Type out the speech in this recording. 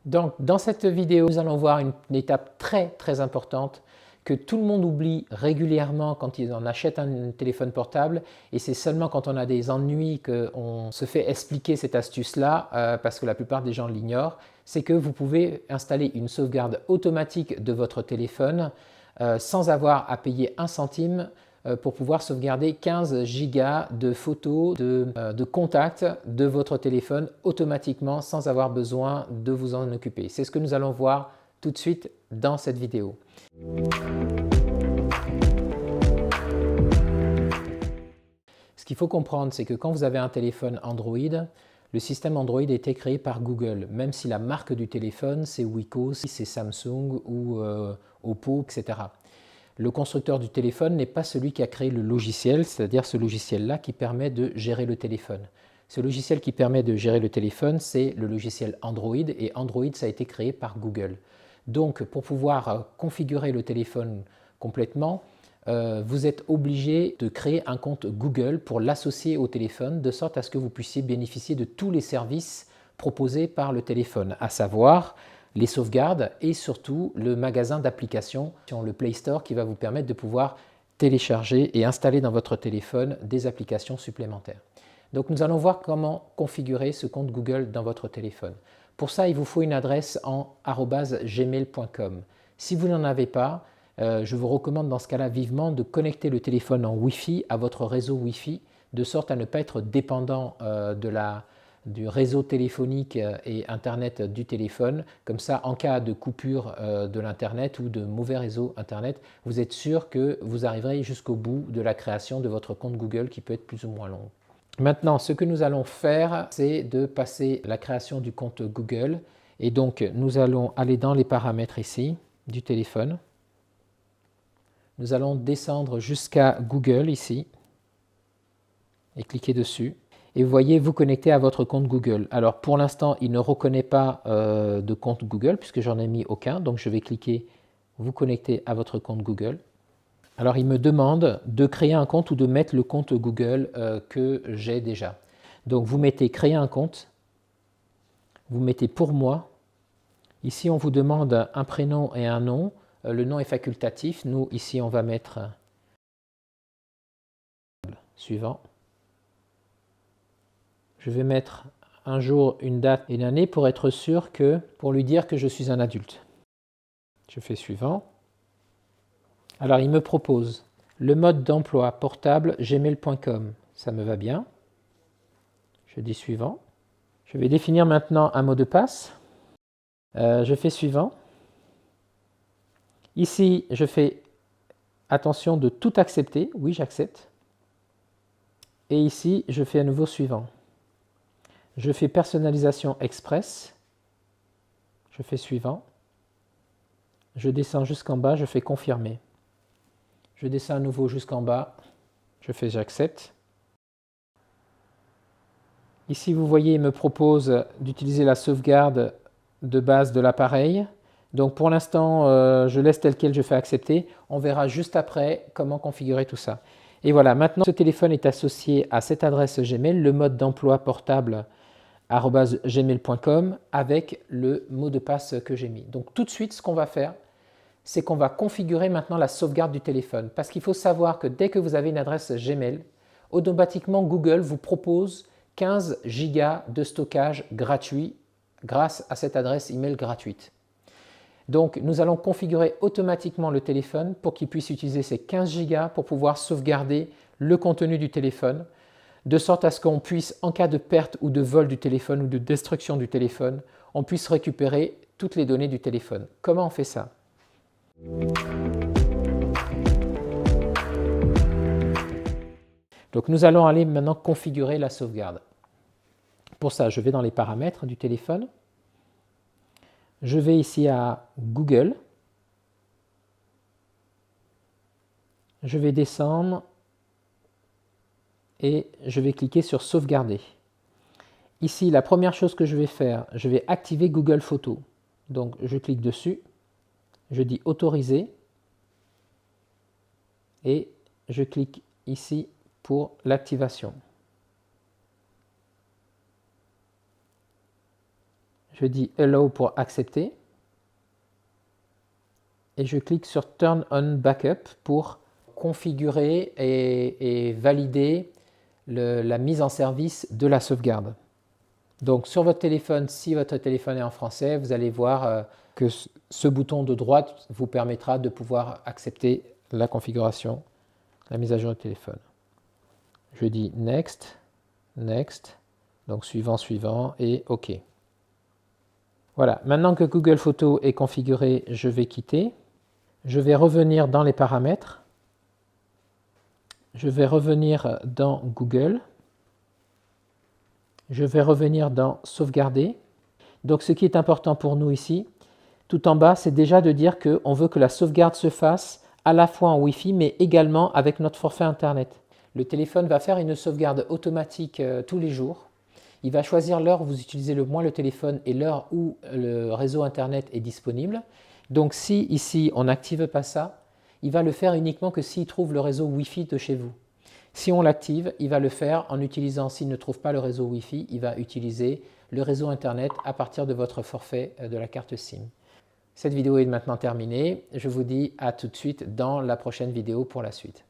Donc, dans cette vidéo, nous allons voir une étape très importante que tout le monde oublie régulièrement quand ils en achètent un téléphone portable, et c'est seulement quand on a des ennuis qu'on se fait expliquer cette astuce-là, parce que la plupart des gens l'ignorent. C'est que vous pouvez installer une sauvegarde automatique de votre téléphone sans avoir à payer un centime pour pouvoir sauvegarder 15 gigas de photos, de contacts de votre téléphone automatiquement sans avoir besoin de vous en occuper. C'est ce que nous allons voir tout de suite dans cette vidéo. Ce qu'il faut comprendre, c'est que quand vous avez un téléphone Android, le système Android a été créé par Google, même si la marque du téléphone c'est Wiko, c'est Samsung ou Oppo, etc. Le constructeur du téléphone n'est pas celui qui a créé le logiciel, c'est-à-dire ce logiciel-là qui permet de gérer le téléphone. Ce logiciel qui permet de gérer le téléphone, c'est le logiciel Android, et Android, ça a été créé par Google. Donc, pour pouvoir configurer le téléphone complètement, vous êtes obligé de créer un compte Google pour l'associer au téléphone, de sorte à ce que vous puissiez bénéficier de tous les services proposés par le téléphone, à savoir les sauvegardes et surtout le magasin d'applications, le Play Store, qui va vous permettre de pouvoir télécharger et installer dans votre téléphone des applications supplémentaires. Donc nous allons voir comment configurer ce compte Google dans votre téléphone. Pour ça, il vous faut une adresse en @gmail.com. Si vous n'en avez pas, je vous recommande dans ce cas-là vivement de connecter le téléphone en Wi-Fi à votre réseau Wi-Fi, de sorte à ne pas être dépendant du réseau téléphonique et Internet du téléphone. Comme ça, en cas de coupure de l'Internet ou de mauvais réseau Internet, vous êtes sûr que vous arriverez jusqu'au bout de la création de votre compte Google, qui peut être plus ou moins long. Maintenant, ce que nous allons faire, c'est de passer la création du compte Google. Et donc, nous allons aller dans les paramètres ici du téléphone. Nous allons descendre jusqu'à Google ici et cliquer dessus. Et vous voyez, vous connectez à votre compte Google. Alors pour l'instant, il ne reconnaît pas de compte Google puisque j'en ai mis aucun. Donc je vais cliquer vous connecter à votre compte Google. Alors il me demande de créer un compte ou de mettre le compte Google que j'ai déjà. Donc vous mettez créer un compte. Vous mettez pour moi. Ici on vous demande un prénom et un nom. Le nom est facultatif. Nous ici on va mettre suivant. Je vais mettre un jour, une date et une année pour être sûr pour lui dire que je suis un adulte. Je fais suivant. Alors il me propose le mode d'emploi portable gmail.com. Ça me va bien. Je dis suivant. Je vais définir maintenant un mot de passe. Je fais suivant. Ici, je fais attention de tout accepter. Oui, j'accepte. Et ici, je fais à nouveau suivant. Je fais personnalisation express. Je fais suivant. Je descends jusqu'en bas, je fais confirmer. Je descends à nouveau jusqu'en bas, je fais j'accepte. Ici, vous voyez, il me propose d'utiliser la sauvegarde de base de l'appareil. Donc pour l'instant, je laisse tel quel, je fais accepter. On verra juste après comment configurer tout ça. Et voilà, maintenant ce téléphone est associé à cette adresse Gmail, le mode d'emploi portable @gmail.com avec le mot de passe que j'ai mis. Donc tout de suite, ce qu'on va faire, c'est qu'on va configurer maintenant la sauvegarde du téléphone. Parce qu'il faut savoir que dès que vous avez une adresse Gmail, automatiquement Google vous propose 15 gigas de stockage gratuit grâce à cette adresse email gratuite. Donc nous allons configurer automatiquement le téléphone pour qu'il puisse utiliser ces 15 gigas pour pouvoir sauvegarder le contenu du téléphone, de sorte à ce qu'on puisse, en cas de perte ou de vol du téléphone ou de destruction du téléphone, on puisse récupérer toutes les données du téléphone. Comment on fait ça ? Donc nous allons aller maintenant configurer la sauvegarde. Pour ça, je vais dans les paramètres du téléphone. Je vais ici à Google. Je vais descendre et je vais cliquer sur sauvegarder. Ici, la première chose que je vais faire, je vais activer Google Photos. Donc je clique dessus, je dis autoriser et je clique ici pour l'activation. Je dis Allow pour accepter. Et je clique sur Turn on Backup pour configurer et valider la mise en service de la sauvegarde. Donc sur votre téléphone, si votre téléphone est en français, vous allez voir que ce bouton de droite vous permettra de pouvoir accepter la configuration, la mise à jour du téléphone. Je dis Next, Next, donc suivant, suivant et OK. Voilà, maintenant que Google Photos est configuré, je vais quitter. Je vais revenir dans les paramètres. Je vais revenir dans Google. Je vais revenir dans Sauvegarder. Donc ce qui est important pour nous ici, tout en bas, c'est déjà de dire qu'on veut que la sauvegarde se fasse à la fois en Wi-Fi, mais également avec notre forfait Internet. Le téléphone va faire une sauvegarde automatique tous les jours. Il va choisir l'heure où vous utilisez le moins le téléphone et l'heure où le réseau Internet est disponible. Donc si ici on n'active pas ça, il va le faire uniquement que s'il trouve le réseau Wi-Fi de chez vous. Si on l'active, il va le faire en utilisant, s'il ne trouve pas le réseau Wi-Fi, il va utiliser le réseau Internet à partir de votre forfait de la carte SIM. Cette vidéo est maintenant terminée. Je vous dis à tout de suite dans la prochaine vidéo pour la suite.